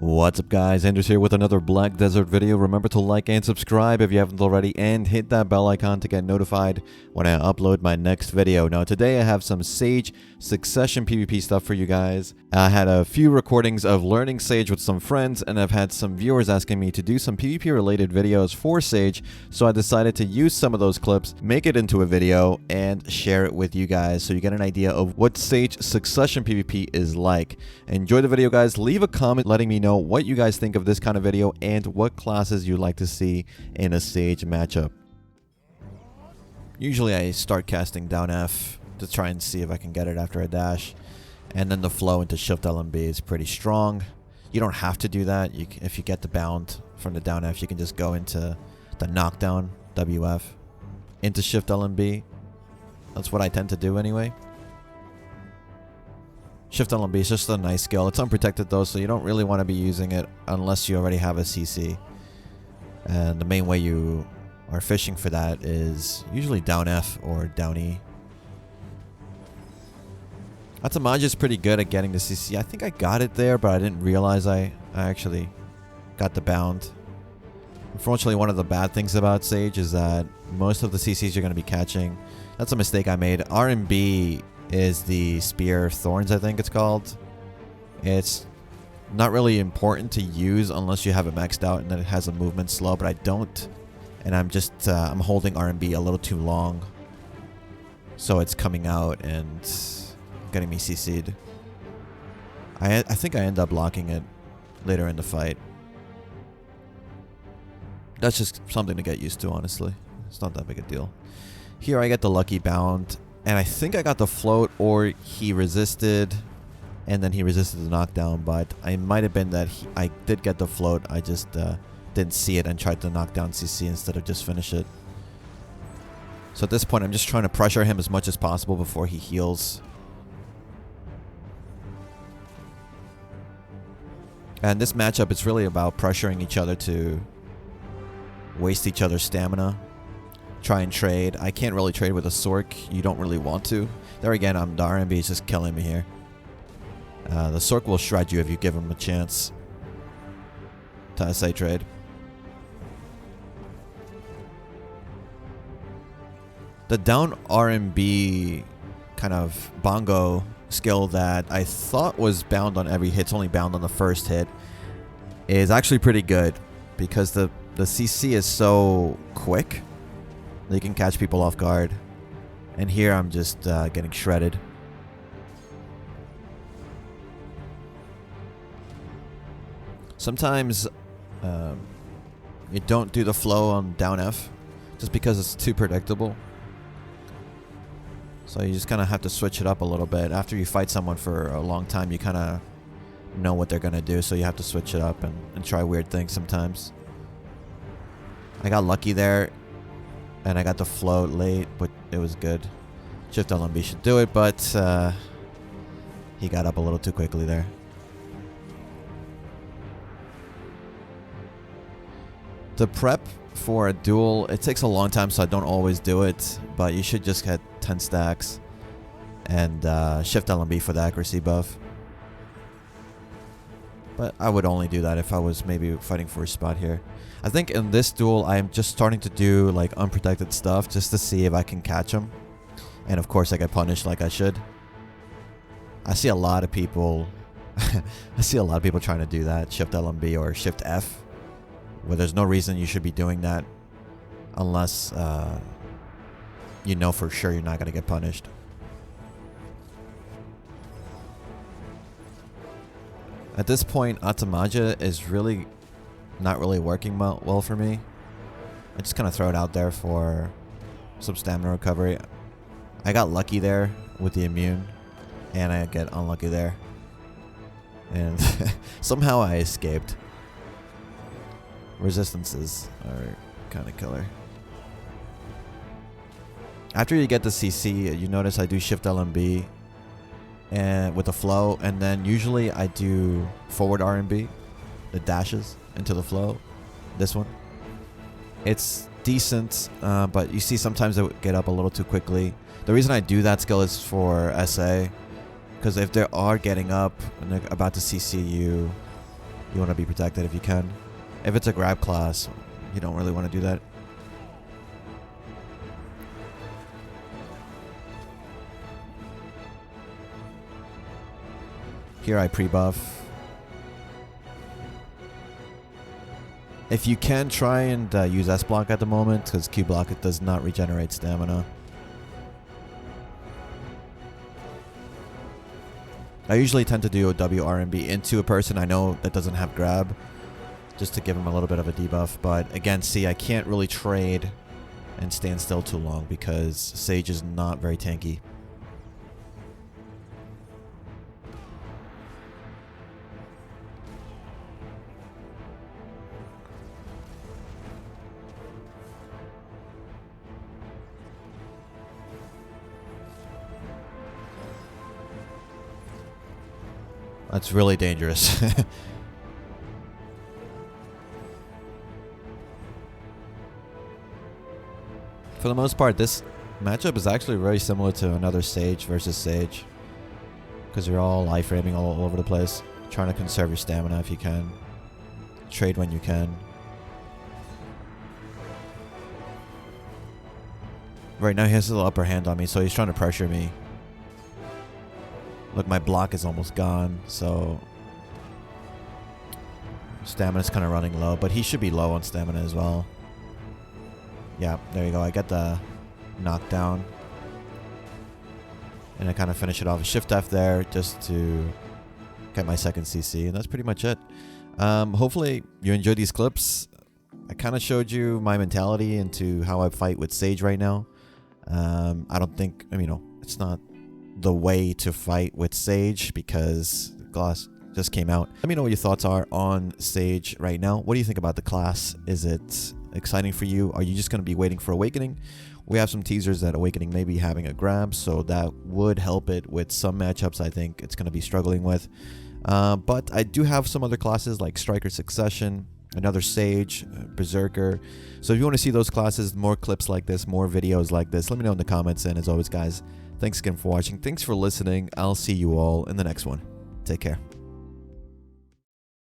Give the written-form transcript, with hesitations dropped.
What's up guys, Anders here with another Black Desert video. Remember to like and subscribe if you haven't already, and hit that bell icon to get notified when I upload my next video. Now today I have some Sage Succession PvP stuff for you guys. I had a few recordings of learning Sage with some friends, and I've had some viewers asking me to do some PvP related videos for Sage, so I decided to use some of those clips, make it into a video, and share it with you guys so you get an idea of what Sage Succession PvP is like. Enjoy the video guys, leave a comment letting me know what you guys think of this kind of video and what classes you'd like to see in a Sage matchup. Usually I start casting down F to try and see if I can get it after a dash, and then the flow into Shift LMB is pretty strong. You don't have to do that. If you get the bound from the down F, you can just go into the knockdown WF into Shift LMB. That's what I tend to do anyway. Shift LMB is just a nice skill. It's unprotected though, so you don't really want to be using it unless you already have a CC. And the main way you are fishing for that is usually down F or down E. Atamaja is pretty good at getting the CC. I think I got it there, but I didn't realize I actually got the bound. Unfortunately, one of the bad things about Sage is that most of the CCs you're going to be catching, that's a mistake I made. RMB is the Spear Thorns, I think it's called. It's not really important to use unless you have it maxed out and then it has a movement slow, but I don't. And I'm just, I'm holding RMB a little too long. So it's coming out and getting me CC'd. I think I end up locking it later in the fight. That's just something to get used to, honestly. It's not that big a deal. Here I get the lucky bound. And I think I got the float, or he resisted, and then he resisted the knockdown. But it might have been that I did get the float. I just didn't see it and tried to knock down CC instead of just finish it. So at this point, I'm just trying to pressure him as much as possible before he heals. And this matchup is really about pressuring each other to waste each other's stamina. Try and trade. I can't really trade with a Sorc. You don't really want to. There again, the RMB is just killing me here. The Sorc will shred you if you give him a chance to SA trade. The down RMB kind of bongo skill that I thought was bound on every hit, it's only bound on the first hit, is actually pretty good because the CC is so quick. They can catch people off guard. And here I'm just getting shredded. Sometimes you don't do the flow on down F just because it's too predictable. So you just kind of have to switch it up a little bit. After you fight someone for a long time, you kind of know what they're going to do. So you have to switch it up and try weird things sometimes. I got lucky there. And I got the float late, but it was good. Shift LMB should do it, but he got up a little too quickly there. The prep for a duel, it takes a long time, so I don't always do it. But you should just get 10 stacks and Shift LMB for the accuracy buff. But I would only do that if I was maybe fighting for a spot here. I think in this duel, I'm just starting to do like unprotected stuff just to see if I can catch him. And of course, I get punished like I should. I see a lot of people... I see a lot of people trying to do that. Shift LMB or Shift F. Where there's no reason you should be doing that. Unless you know for sure you're not going to get punished. At this point, Atamaja is really not really working well for me. I just kind of throw it out there for some stamina recovery. I got lucky there with the immune, and I get unlucky there. And somehow I escaped. Resistances are kind of killer. After you get the CC, you notice I do Shift LMB and with the flow, and then usually I do forward RMB, the dashes into the flow. This one, it's decent, but you see sometimes they get up a little too quickly. The reason I do that skill is for SA, because if they are getting up and they're about to CC you, You want to be protected if you can. If it's a grab class, you don't really want to do that. Here I pre-buff. If you can, try and use S-Block at the moment, because Q-Block, it does not regenerate stamina. I usually tend to do a WRMB into a person I know that doesn't have grab, just to give him a little bit of a debuff. But again, see, I can't really trade and stand still too long because Sage is not very tanky. That's really dangerous. For the most part, this matchup is actually very similar to another Sage versus Sage. Because you're all iframing all over the place. Trying to conserve your stamina if you can. Trade when you can. Right now he has a little upper hand on me, so he's trying to pressure me. Look, my block is almost gone, so stamina's kind of running low, but he should be low on stamina as well. Yeah, there you go. I get the knockdown. And I kind of finish it off. Shift F there just to get my second CC, and that's pretty much it. Hopefully you enjoyed these clips. I kind of showed you my mentality into how I fight with Sage right now. I don't think, you know, it's not the way to fight with Sage because Gloss just came out. Let me know what your thoughts are on Sage right now. What do you think about the class? Is it exciting for you? Are you just going to be waiting for Awakening? We have some teasers that Awakening may be having a grab, so that would help it with some matchups I think it's going to be struggling with. But I do have some other classes like Striker Succession, another Sage, Berserker. So if you want to see those classes, more clips like this, more videos like this, let me know in the comments. And as always, guys, thanks again for watching. Thanks for listening. I'll see you all in the next one. Take care.